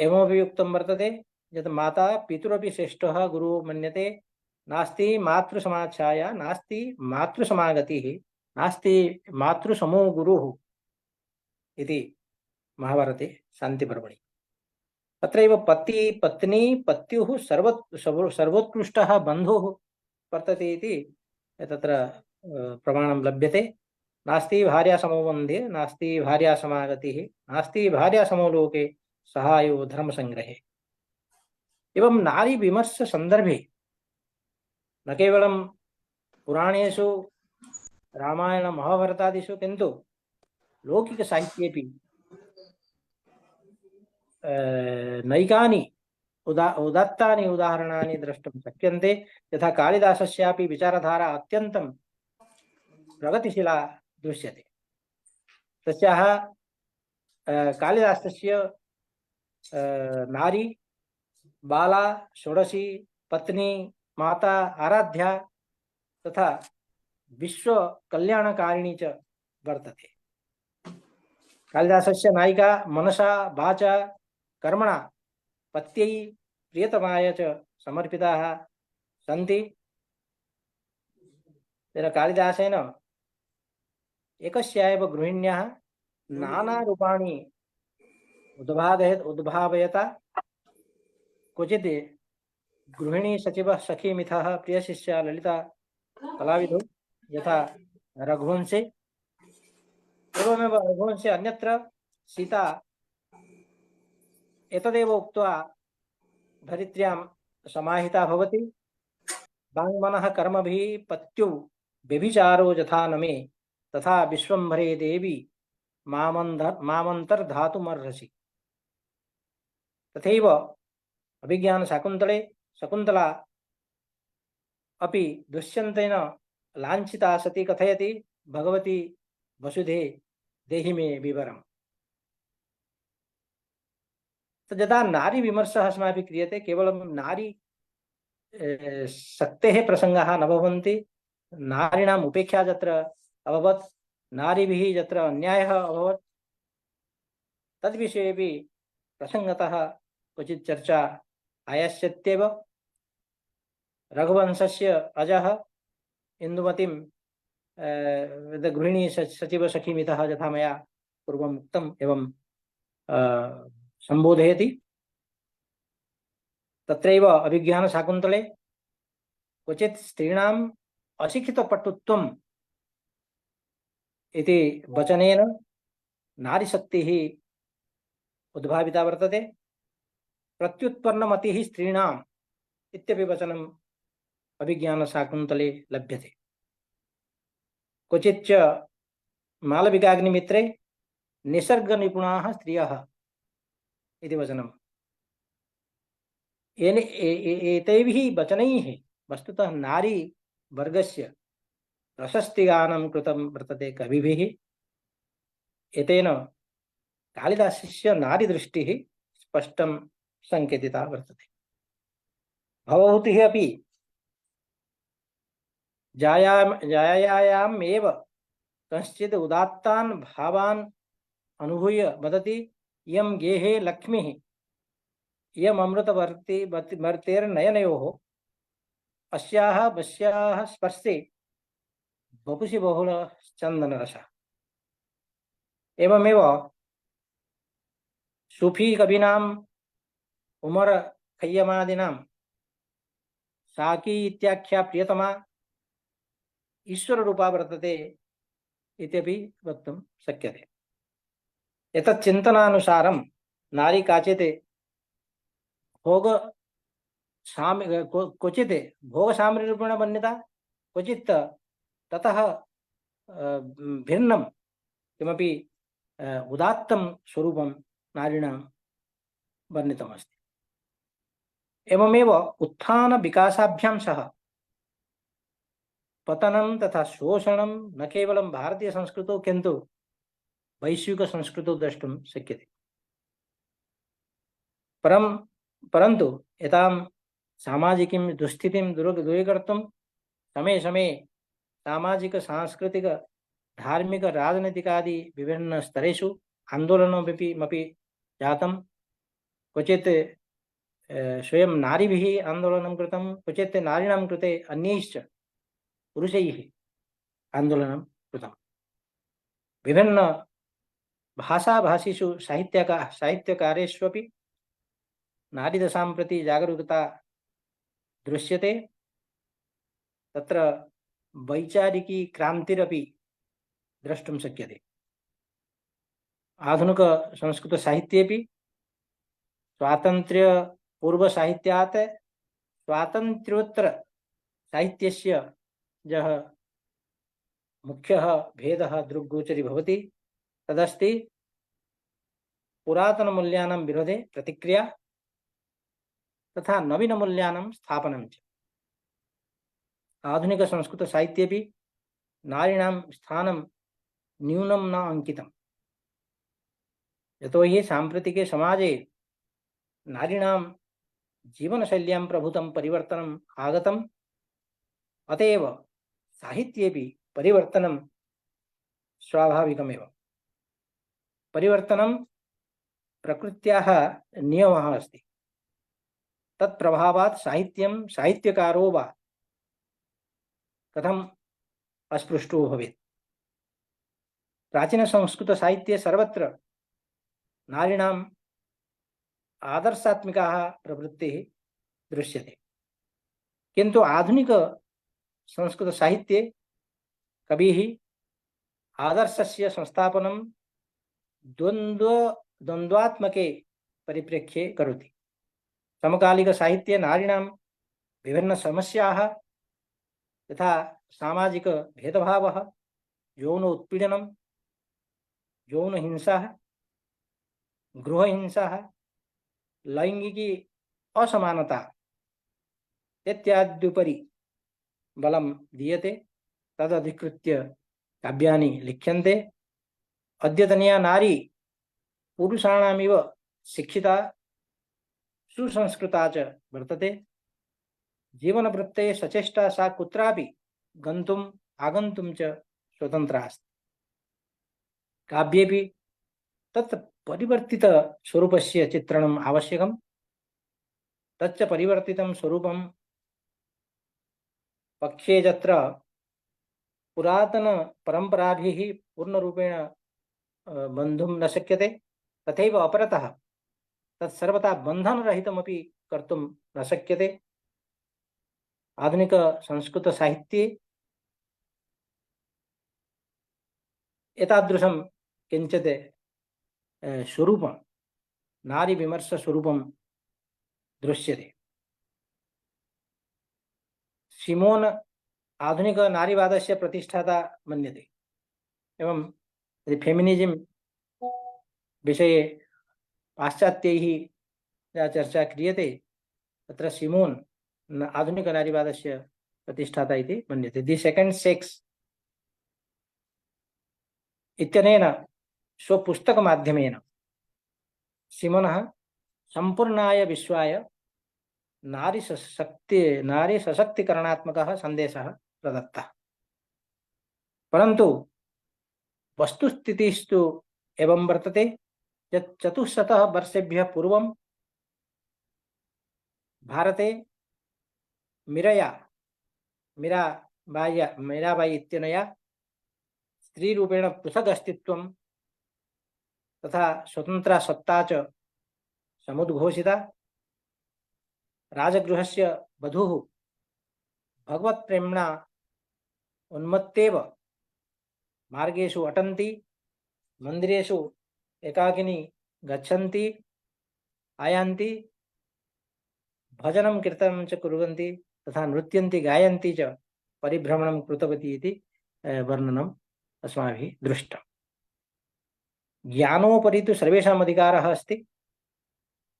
एवमपि उक्तं वर्तते यत् माता पितुरपि श्रेष्ठः गुरुः मन्यते, नास्ति मातृसमाच्छाया, नास्ति मातृसमागतिः, नास्ति मातृसमो गुरुः इति महाभारते शान्तिपर्वणि। तत्रैव पति पत्नी पत्युः सर्वोत्कृष्टः बन्धुः वर्तते इति तत्र प्रमाणं लभ्यते। नास्ति भार्यासमो वन्दे नास्ति भार्यासमागतिः नास्ति भार्यासमो लोके सहायो धर्मसंग्रहे। एवं नारी विमर्श संदर्भे न केवलं पुराणेषु रामायण महाभारतादिषु किन्तु लौकिक साहित्येपि नैकानि उदात्तानि उदाहरणानि द्रष्टुं शक्यन्ते। यथा कालिदासस्यापि विचारधारा अत्यन्तं प्रगतिशीला दृश्यते। तस्याः कालिदासस्य नारी बाला षोडशी पत्नी माता आराध्या तथा विश्व कल्याणकारिणी च वर्तते। कालिदासस्य नायिका मनसा वाचा कर्मणा पत्यै प्रियतमाय च समर्पिताः सन्ति। तेन कालिदासेन एकस्याएव गृहिण्याः नानारूपाणि उद्भावयता क्वचित् गृहिणी सचिवः सखीमिथः प्रियशिष्या ललिता कलाविदौ यथा रघुवंशे। एवमेव रघुवंशे अन्यत्र सीता एतदेव उक्त्वा धरित्र्यां समाहिता भवति। वाङ्मनः कर्मभिः पत्युः व्यभिचारो यथा न मे तथा विश्वम्भरे देवी मामन्तर्धातुमर्हसि। तथैव अभिज्ञानशाकुन्तले शकुन्तला अपि दुष्यन्तेन लाञ्छिता सती कथयति भगवती वसुधे देहि मे विवरम्। तो यदा नारी विमर्शः अस्माभिः क्रियते केवलं नारी शक्तेः प्रसङ्गाः न भवन्ति। नारीणाम् उपेक्षा यत्र अभवत् नारीभिः यत्र अन्यायः अभवत् तद्विषयेपि प्रसङ्गतः क्वचित् चर्चा आयास्यत्येव। रघुवंशस्य अजः इन्दुमतीं गृहिणी सचिव सखीमितः यथा मया पूर्वम् उक्तम् एवं संबोधयति। तत्रैव अभिज्ञानशाकुन्तले क्वचित् स्त्रीणाम् अशिक्षितपटुत्वम् इति वचनेन नारीशक्तिः उद्भाविता वर्तते। प्रत्युत्पन्नमतिः स्त्रीणाम् इत्यपि वचनम् अभिज्ञानशाकुन्तले लभ्यते। क्वचिच्च मालविकाग्निमित्रे निसर्गनिपुणाः स्त्रियः इति वचनम्। एतैः वचनैः वस्तुतः नारी वर्गस्य प्रशस्तिगानं कृतं वर्तते कविभिः। एतेन कालिदासस्य नारीदृष्टिः स्पष्टं संकेतिता वर्तते। भवभूतिः अपि जायायाम् एव कश्चित् उदात्तान् भावान् अनुभूय वदति इयं गेहे लक्ष्मीः इयम् अमृतवर्तेर्नयनयोः अस्याः वश्याः स्पर्शे वपुषि बहुलश्चन्दनरसः। एवमेव सूफी कवीनाम् उमर खय्यमादीनां साकी इत्याख्या प्रियतमा ईश्वररूपा वर्तते इत्यपि वक्तुं शक्यते। एतत् चिन्तनानुसारं नारी काचित् क्वचित् भोगसाम्यरूपेण वर्णिता क्वचित् ततः भिन्नं किमपि उदात्तं स्वरूपं नारीणां वर्णितमस्ति। एवमेव उत्थान विकासाभ्यां सह पतनं तथा शोषणं न केवलं भारतीय संस्कृतौ किन्तु वैश्विक संस्कृतौ द्रष्टुं शक्यते। परन्तु एतां सामाजिकीं दुस्थितिं दूरीकर्तुं समये समये सामाजिक सांस्कृतिक धार्मिक राजनैतिकादि विभिन्न स्तरेषु आन्दोलनमपि जातं। क्वचित् स्वयं नारीभिः आन्दोलनं कृतं क्वचित् नारीणां कृते अन्यैश्च पुरुषैः आन्दोलनं कृतं। विभिन्न भाषाभाषिषु साहित्यकारेष्वपि नारीदशां प्रति जागरूकता दृश्यते। तत्र वैचारिकी क्रान्तिरपि द्रष्टुं शक्यते। आधुनिक संस्कृत साहित्येपि स्वातंत्र्य पूर्व साहित्यात् स्वातंत्र्योत्तर साहित्यस्य यः मुख्यः भेदः दृग्गोचरी भवति तदस्ति पुरातन मूल्यानां विरोधे प्रतिक्रिया तथा नवीन मूल्यानां स्थापनं च। आधुनिक संस्कृत साहित्येपि नारीणां स्थानं न्यूनं न अंकितम्। यतोहि साम्प्रतिके समाजे नारीणां जीवनशैल्यां प्रभूतं परिवर्तनम् आगतम्, अतएव साहित्येपि परिवर्तनं स्वाभाविकमेव। परिवर्तनं प्रकृत्याः नियमः अस्ति। तत्प्रभावात् साहित्यं साहित्यकारो वा कथम् अस्पृष्टो भवेत्। प्राचीन संस्कृत साहित्ये सर्वत्र नारीणाम् आदर्शात्मिकाः प्रवृत्तिः दृश्यते, किन्तु आधुनिक संस्कृत साहित्ये कविः आदर्शस्य संस्थापनं द्वन्द्वात्मके परिप्रेक्ष्ये करोति। समकालिक साहित्ये नारीणां विभिन्न समस्याः तथा सामाजिक भेदभावः, यौन उत्पीडनं, यौन हिंसा, गृहहिंसा, लैंगिकी असमानता इत्याद्युपरि बलं दीयते। तदधिकृत्य काव्यानि लिख्यन्ते। अद्यतनीया नारी पुरुषाणामिव शिक्षिता सुसंस्कृता च वर्तते। जीवनवृत्ते सचेष्टा सा कुत्रापि गन्तुम् आगन्तुं च स्वतन्त्रा अस्ति। काव्येपि तत् परिवर्तित स्वरूपस्य चित्रणम् आवश्यकम्। तच्च परिवर्तितं स्वरूपं पक्षे यत्र पुरातन परम्पराभिः पूर्णरूपेण बन्धुं न शक्यते, तथैव अपरतः तत्सर्वथा बन्धनरहितमपि कर्तुं न शक्यते। आधुनिक संस्कृत साहित्ये एतादृशं किञ्चित् स्वरूपं नारी विमर्श स्वरूपं दृश्यते। सिमोन आधुनिक नारीवादस्य प्रतिष्ठाता मन्यते। एवं यदि फेमिनिज्म विषये पाश्चात्यैः या चर्चा क्रियते तत्र सिमोन आधुनिक नारीवादस्य प्रतिष्ठाता इति मन्यते। दि सेकेंड सेक्स इत्यनेन स्वपुस्तकमाध्यमेन सिमोनः संपूर्णाय विश्वाय नारी सशक्तिकरणात्मकः सन्देशः प्रदत्तः। परन्तु वस्तुस्थितिस्तु एवं वर्तते यत् 400 वर्षेभ्यः पूर्वं भारते मीराबाई इत्यनया स्त्रीरूपेण पृथक् अस्तित्वं तथा स्वतन्त्रा सत्ता च समुद्घोषिता। राजगृहस्य वधूः भगवत्प्रेम्णा उन्मत्तेव मार्गेषु अटन्ति, मन्दिरेषु एकाकिनी गच्छन्ति, आयान्ति, भजनं कीर्तनं च कुर्वन्ति तथा नृत्यन्ति, गायन्ति च परिभ्रमणं कृतवती इति वर्णनम् अस्माभिः दृष्टम्। ज्ञानोपरि तु सर्वेषाम् अधिकारः अस्ति।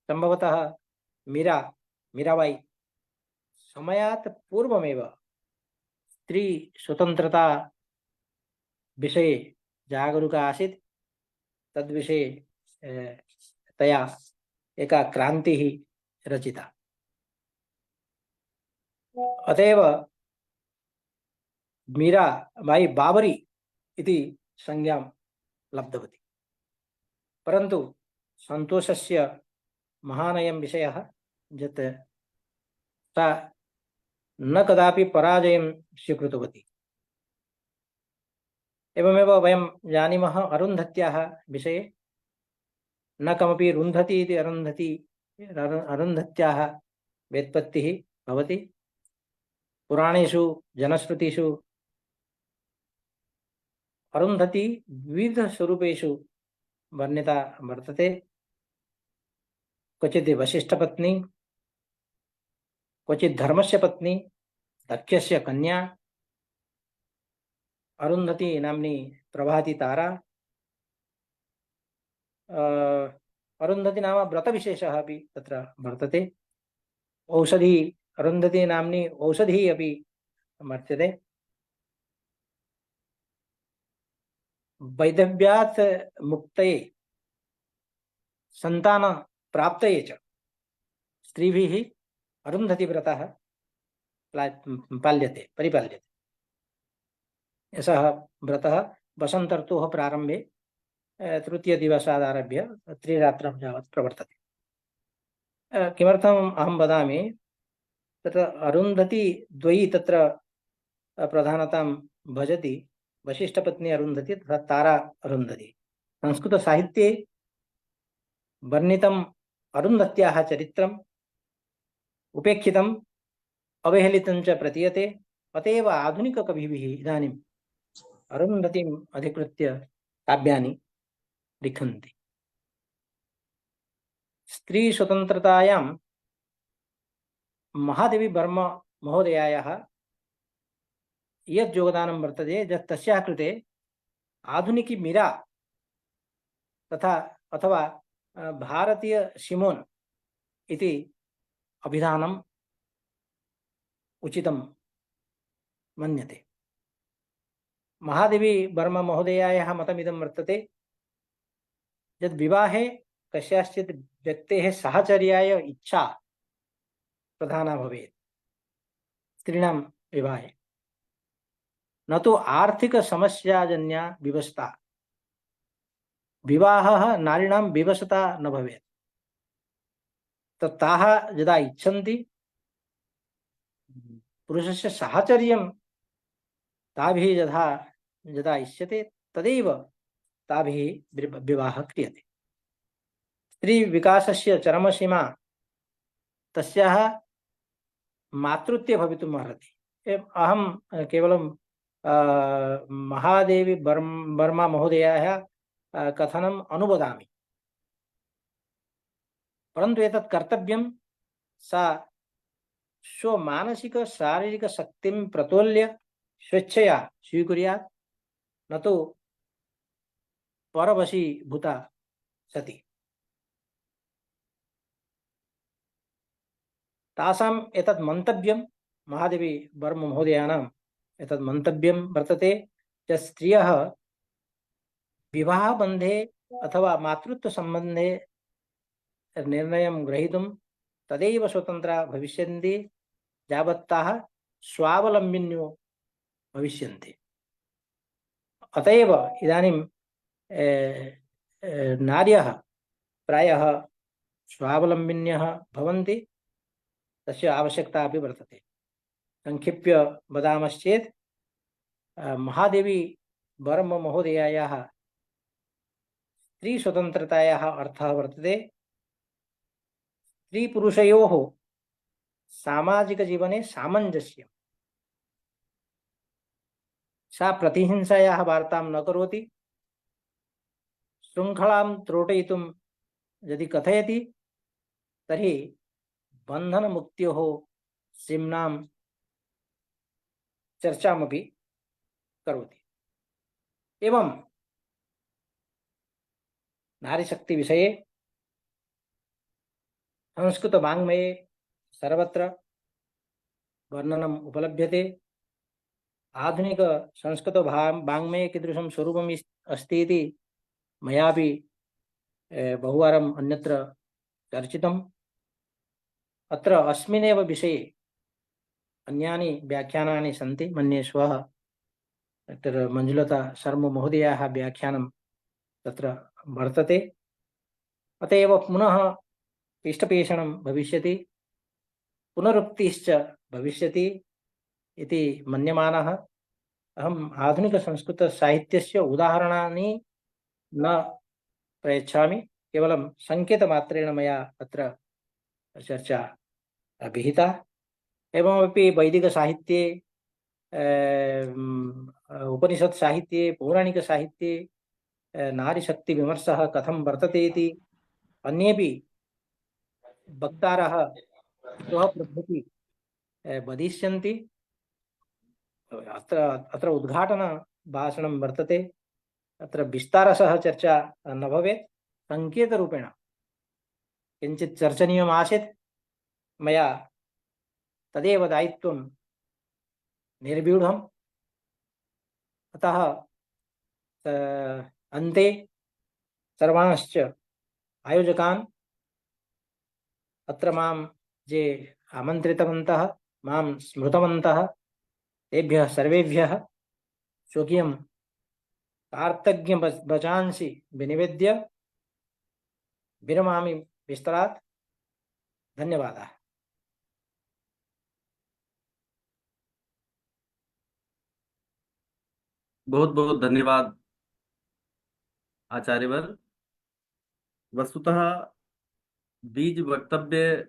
सम्भवतः मीराबाई समयात् पूर्वमेव स्त्री स्वतन्त्रता विषये जागरूका आसीत्। तद्विषये तया एका क्रान्तिः रचिता। अतएव मीराबाई बाबरी इति संज्ञां लब्धवती। परन्तु सन्तोषस्य महानयं विषयः यत् सा न कदापि पराजयं स्वीकृतवती। एवमेव वयं जानीमः अरुन्धत्याः विषये। न कमपि रुन्धति इति अरुन्धत्याः व्युत्पत्तिः भवति। पुराणेषु जनश्रुतिषु अरुन्धती विविधस्वरूपेषु वर्णिता वर्तते। क्वचित् वसिष्ठपत्नी, क्वचित् धर्मस्य पत्नी, दक्षस्य कन्या, अरुन्धती नाम्नी प्रभाती तारा। अरुन्धती नाम व्रतविशेषः अपि तत्र वर्तते। औषधी, अरुन्धती नाम्नी औषधी अपि वर्तते। वैधव्यात् मुक्तये संतान प्राप्तये च स्त्रीभिः अरुन्धती व्रतः पाल्यते, परिपाल्यते। एषः व्रतः वसंत ऋतोः प्रारम्भे तृतीयदिवसादारभ्य 3 रात्रं यावत् प्रवर्तते। किमर्थम् अहं वदामि, तत्र अरुन्धती द्वयी तत्र प्रधानतां भजति, वसिष्ठपत्नी अरुन्धती तथा तारा अरुन्धती। संस्कृतसाहित्ये वर्णितम् अरुन्धत्याः चरित्रम् उपेक्षितम्, अवहेलितं च प्रतीयते। अत एव आधुनिककविभिः इदानीम् अरुन्धतीम् अधिकृत्य काव्यानि लिखन्ति। स्त्री स्वतन्त्रतायां महादेवी वर्मा महोदयायाः यत् योगदानं वर्तते, तस्याः कृते आधुनिकी मीरा तथा अथवा भारतीय सिमोन इति अभिधानम् उचितं मन्यते। महादेवी वर्मा महोदयायाः मतमिदं वर्तते यत् विवाहे कस्याश्चित् व्यक्तेः साहचर्याय इच्छा प्रधाना भवेत् स्त्रीणां विवाहे, न तु आर्थिक समस्याजन्या विवशता। विवाहः नारीणां विवशता न भवेत्। ताः यदा इच्छन्ति पुरुषस्य साहचर्यं ताभिः यदा इष्यते तदैव ताभिः विवाहः क्रियते। स्त्री विकासस्य चरमसीमा तस्याः मातृत्वे भवितुम् अर्हति। अहं केवलं महादेवी वर्मा महोदयाः कथनम् अनुवदामि, परन्तु एतत् कर्तव्यं सा स्वमानसिक शारीरिक शक्तिं प्रतोल्य स्वेच्छया स्वीकुर्यात्, न तु परवशीभूता सति। तासाम् एतत् मन्तव्यं, महादेवी वर्मा महोदयानाम् एतत् मन्तव्यं वर्तते यत् स्त्रियः विवाहबन्धे अथवा मातृत्वसम्बन्धे निर्णयं ग्रहीतुं तदैव स्वतन्त्रा भविष्यन्ति यावत् ताः स्वावलम्बिन्यो भविष्यन्ति। अत एव इदानीं नार्यः प्रायः स्वावलम्बिन्यः भवन्ति, तस्य आवश्यकता अपि वर्तते। संक्षिप्य वदामश्चेत् महादेवी वर्मा महोदयायाः स्त्रीस्वतन्त्रतायाः अर्थः वर्तते स्त्रीपुरुषयोः सामाजिकजीवने सामञ्जस्यम्। सा प्रतिहिंसायाः वार्तां न करोति। शृङ्खलां त्रोटयितुं यदि कथयति तर्हि बन्धनमुक्त्योः सीम्नां चर्चामपि करोति। एवं नारीशक्तिविषये संस्कृतवाङ्मये सर्वत्र वर्णनम् उपलभ्यते। आधुनिक संस्कृत वाङ्मये कीदृशं स्वरूपम् अस्ति इति मयापि बहुवारम् अन्यत्र चर्चितम्। अत्र अस्मिन्नेव विषये अन्यानि व्याख्यानानि सन्ति। मन्ये श्वः डॉक्टर मंजुलता शर्मा महोदयाः व्याख्यानं तत्र वर्तते। अत एव पुनः इष्टपेषणं भविष्यति, पुनरुक्तिश्च भविष्यति इति मन्यमानः। अहम् आधुनिकसंस्कृतसाहित्यस्य उदाहरणानि न प्रयच्छामि, केवलं संकेतमात्रेण मया अत्र चर्चा विहिता। एवमपि वैदिकसाहित्ये उपनिषत् साहित्ये पौराणिक साहित्ये नारीशक्ति विमर्शः कथं वर्तते इति अन्येपि वक्तारः स्वप्रभृति वदिष्यन्ति। अत्र अत्र उद्घाटनभाषणं वर्तते, अत्र विस्तारशः चर्चा न भवेत्, सङ्केतरूपेण किञ्चित् चर्चनीयम् आसीत्, मया तदेव दायित्वं निर्व्यूढम्। अतः अन्ते सर्वांश्च आयोजकान् अत्र मां ये आमन्त्रितवन्तः, मां स्मृतवन्तः, तेभ्यः सर्वेभ्यः स्वकीयं कार्तज्ञवचांसि विनिवेद्य विरमामि विस्तरात्। धन्यवादः। बहुत बहुत धन्यवाद आचार्यवर। वस्तुतः बीज वक्तव्य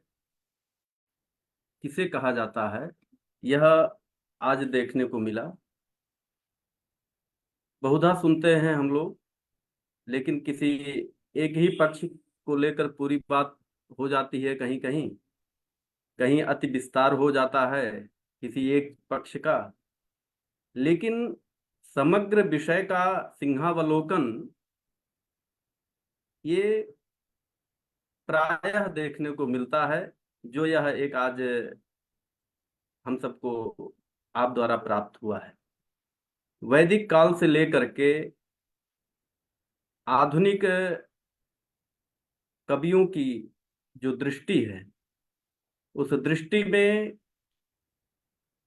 किसे कहा जाता है, यह आज देखने को मिला। बहुधा सुनते हैं हम लोग, लेकिन किसी एक ही पक्ष को लेकर पूरी बात हो जाती है, कहीं कहीं कहीं अति विस्तार हो जाता है किसी एक पक्ष का। लेकिन समग्र विषय का सिंहावलोकन ये प्रायः देखने को मिलता है, जो यह एक आज हम सबको आप द्वारा प्राप्त हुआ है। वैदिक काल से लेकर के आधुनिक कवियों की जो दृष्टि है, उस दृष्टि में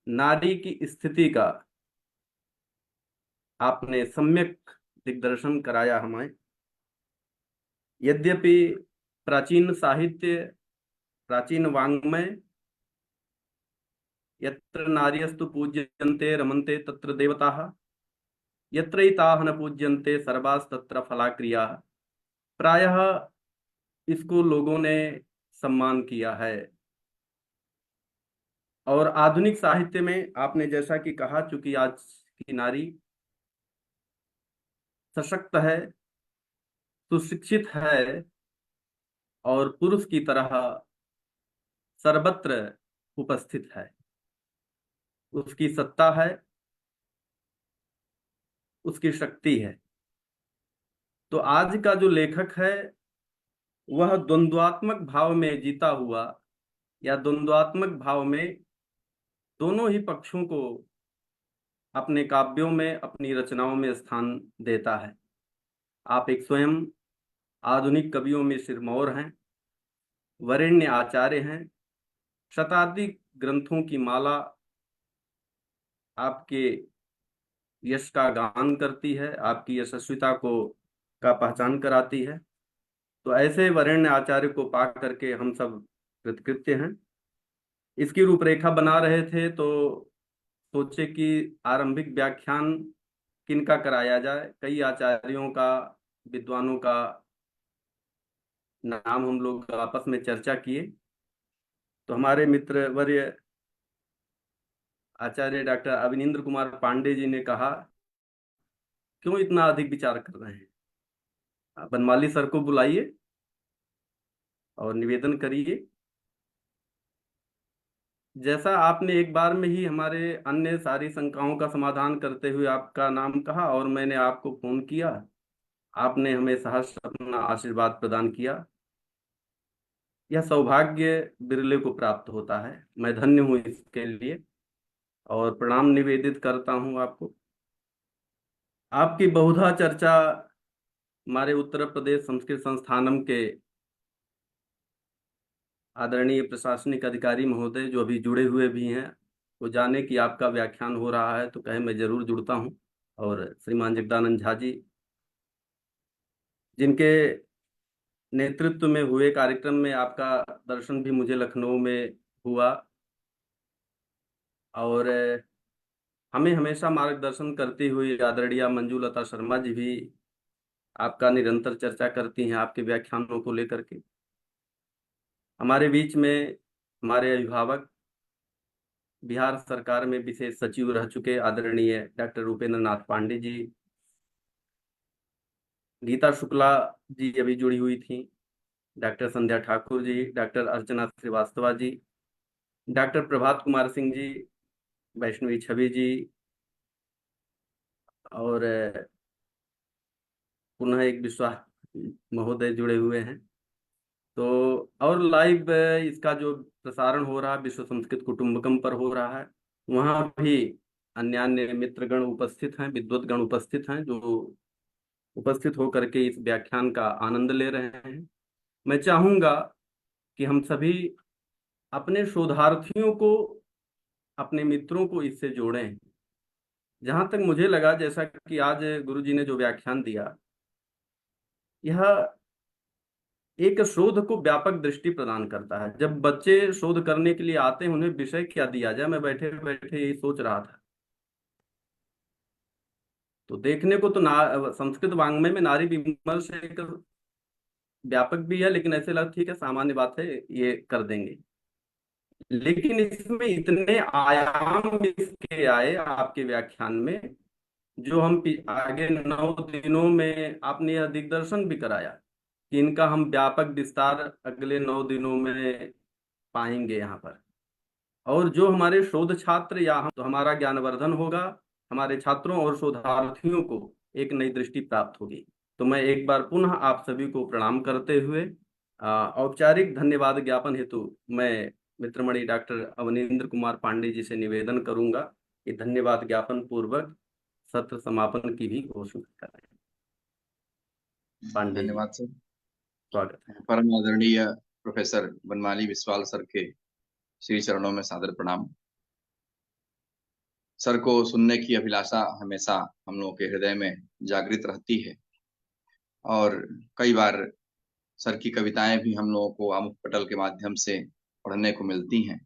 नारी की स्थिति का आपने सम्यक दिग्दर्शन कराया हमें। यद्यपि प्राचीन साहित्य, प्राचीन वाङ्मय, यत्र नार्यस्तु पूज्यन्ते रमन्ते तत्र देवताः, यत्रैताः न पूज्यन्ते सर्वास्तत्र फलाक्रियाः, प्रायः इसको लोगों ने सम्मान किया है। और आधुनिक साहित्य में आपने जैसा कि कहा, चूंकि आज की नारी सशक्त है, सुशिक्षित है और पुरुष की तरह सर्वत्र उपस्थित है, उसकी सत्ता है, उसकी शक्ति है। तो आज का जो लेखक है वह द्वंद्वात्मक भाव में जीता हुआ, या द्वंद्वात्मक भाव में दोनों ही पक्षों को अपने काव्यों में, अपनी रचनाओं में स्थान देता है। आप एक स्वयं आधुनिक कवियों में सिरमौर हैं, वरेण्य आचार्य हैं, शताधिक ग्रंथों की माला आपके यश का गान करती है, आपकी यशस्विता को का पहचान कराती है। तो ऐसे वरेण्य आचार्य को पा करके हम सब कृतकृत्य हैं। इसकी रूपरेखा बना रहे थे तो सोचे कि आरंभिक व्याख्यान किनका कराया जाए। कई आचार्यों का, विद्वानों का नाम हम लोग आपस में चर्चा किए, तो हमारे मित्र वर्य आचार्य डॉक्टर अविनेंद्र कुमार पांडे जी ने कहा, क्यों इतना अधिक विचार कर रहे हैं, बनमाली सर को बुलाइए और निवेदन करिए। जैसा आपने एक बार में ही हमारे अन्य सारी शंकाओं का समाधान करते हुए आपका नाम कहा और मैंने आपको फोन किया, आपने हमें सहर्ष अपना आशीर्वाद प्रदान किया। यह सौभाग्य बिरले को प्राप्त होता है। मैं धन्य हूँ इसके लिए और प्रणाम निवेदित करता हूँ आपको। आपकी बहुधा चर्चा हमारे उत्तर प्रदेश संस्कृत संस्थानम के आदरणीय प्रशासनिक अधिकारी महोदय जो अभी जुड़े हुए भी हैं, वो जाने कि आपका व्याख्यान हो रहा है तो कहे मैं जरूर जुड़ता हूँ। और श्रीमान जगदानंद झा जी, जिनके नेतृत्व में हुए कार्यक्रम में आपका दर्शन भी मुझे लखनऊ में हुआ और हमें हमेशा मार्गदर्शन करती हुई आदरणीय मंजूलता शर्मा जी भी आपका निरंतर चर्चा करती हैं आपके व्याख्यानों को लेकर के। हमारे बीच में हमारे अभिभावक बिहार सरकार में विशेष सचिव रह चुके आदरणीय डॉक्टर उपेंद्र नाथ पांडे जी, गीता शुक्ला जी अभी जुड़ी हुई थी, डॉक्टर संध्या ठाकुर जी, डॉक्टर अर्चना श्रीवास्तवा जी, डॉक्टर प्रभात कुमार सिंह जी, वैष्णवी छवि जी, और पुनः एक विश्वास महोदय जुड़े हुए हैं। तो और लाइव इसका जो प्रसारण हो रहा है विश्व संस्कृत कुटुंबकम पर हो रहा है, वहाँ भी अन्य अन्य मित्रगण उपस्थित हैं, विद्वतगण उपस्थित हैं, जो उपस्थित होकर के इस व्याख्यान का आनंद ले रहे हैं। मैं चाहूंगा कि हम सभी अपने शोधार्थियों को, अपने मित्रों को इससे जोड़ें। जहां तक मुझे लगा, जैसा कि आज गुरु जी ने जो व्याख्यान दिया, यह एक शोध को व्यापक दृष्टि प्रदान करता है। जब बच्चे शोध करने के लिए आते हैं, उन्हें विषय क्या दिया जाए, मैं बैठे बैठे यही सोच रहा था। तो देखने को तो संस्कृत वाङ्मय में नारी विमर्श एक व्यापक भी है, लेकिन ऐसे लगा ठीक है, सामान्य बात है, ये कर देंगे। लेकिन इसमें इतने आयाम इसके आए आपके व्याख्यान में, जो हम आगे 9 दिनों में आपने यह दिग्दर्शन भी कराया कि इनका हम व्यापक विस्तार अगले 9 दिनों में पाएंगे यहाँ पर। और जो हमारे शोध छात्र या हम, तो हमारा ज्ञानवर्धन होगा, हमारे छात्रों और शोधार्थियों को एक नई दृष्टि प्राप्त होगी। तो मैं एक बार पुनः आप सभी को प्रणाम करते हुए औपचारिक धन्यवाद ज्ञापन हेतु मैं मित्रमणि डॉक्टर अवनींद्र कुमार पांडे जी से निवेदन करूंगा कि धन्यवाद ज्ञापन पूर्वक सत्र समापन की भी घोषणा करें। पांडे जी, धन्यवाद सर। स्वागत है। परम आदरणीय प्रोफेसर बनमाली विश्वाल सर के श्री चरणों में सादर प्रणाम। सर को सुनने की अभिलाषा हमेशा हम लोगों के हृदय में जागृत रहती है, और कई बार सर की कविताएं भी हम लोगों को आमुख पटल के माध्यम से पढ़ने को मिलती हैं।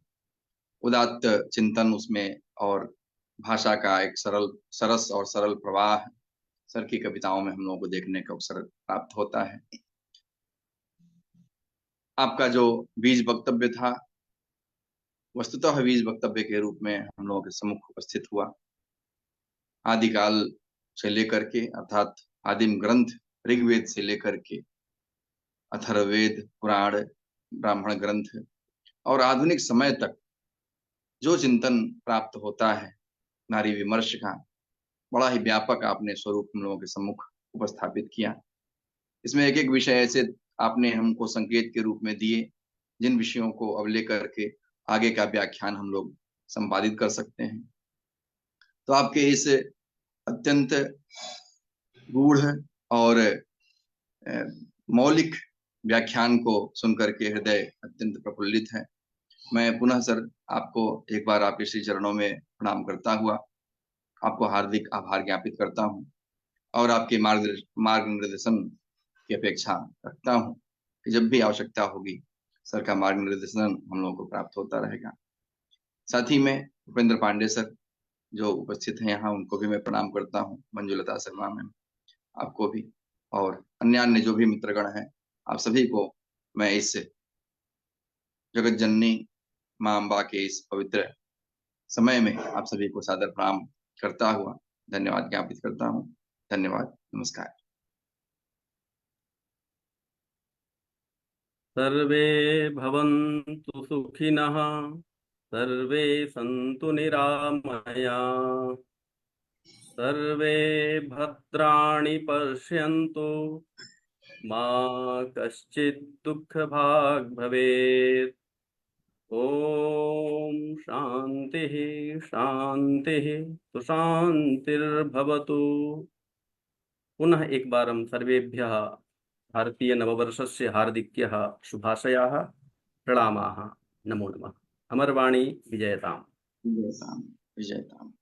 उदात्त चिंतन उसमें, और भाषा का एक सरस और सरल प्रवाह सर की कविताओं में हम लोगों को देखने का अवसर प्राप्त होता है। आपका जो बीज वक्तव्य था, वस्तुतः बीज वक्तव्य के रूप में हम लोगों के सम्मुख उपस्थित हुआ। आदिकाल से लेकर के, अर्थात आदिम ग्रंथ ऋग्वेद से लेकर के अथर्ववेद, पुराण, ब्राह्मण ग्रंथ और आधुनिक समय तक जो चिंतन प्राप्त होता है नारी विमर्श का, बड़ा ही व्यापक आपने स्वरूप हम लोगों के सम्मुख उपस्थापित किया। इसमें एक एक विषय ऐसे आपने हमको संकेत के रूप में दिए, जिन विषयों को अब लेकर के आगे का व्याख्यान हम लोग संपादित कर सकते हैं। तो आपके इस अत्यंत गूढ़ और मौलिक व्याख्यान को सुनकर के हृदय अत्यंत प्रफुल्लित है। मैं पुनः सर आपको एक बार आपके श्री चरणों में प्रणाम करता हुआ आपको हार्दिक आभार ज्ञापित करता हूँ, और आपके मार्ग निर्देशन की अपेक्षा रखता हूँ कि जब भी आवश्यकता होगी सर का मार्ग निर्देशन हम लोगों को प्राप्त होता रहेगा। साथ ही में उपेंद्र पांडे सर जो उपस्थित हैं यहाँ, उनको भी मैं प्रणाम करता हूँ। मंजुलता शर्मा मैम, आपको भी, और अन्य जो भी मित्रगण हैं, आप सभी को मैं इस जगत जननी मां अम्बा के इस पवित्र समय में आप सभी को सादर प्रणाम करता हुआ धन्यवाद ज्ञापित करता हूँ। धन्यवाद, नमस्कार। सर्वे भवन्तु सुखिनः, सर्वे सन्तु निरामया, सर्वे भद्राणि पश्यन्तु, मा कश्चित् दुःखभाग् भवेत्। ओम शांतिः शांतिः तो शांतिर्भवतु। पुनः एक बार हम सर्वेभ्यः भारतीय नववर्षस्य हार्दिक्यः शुभाशयाः, प्रणामाः, नमो नमः। अमरवाणी विजयताम्। विजयताम, विजयताम।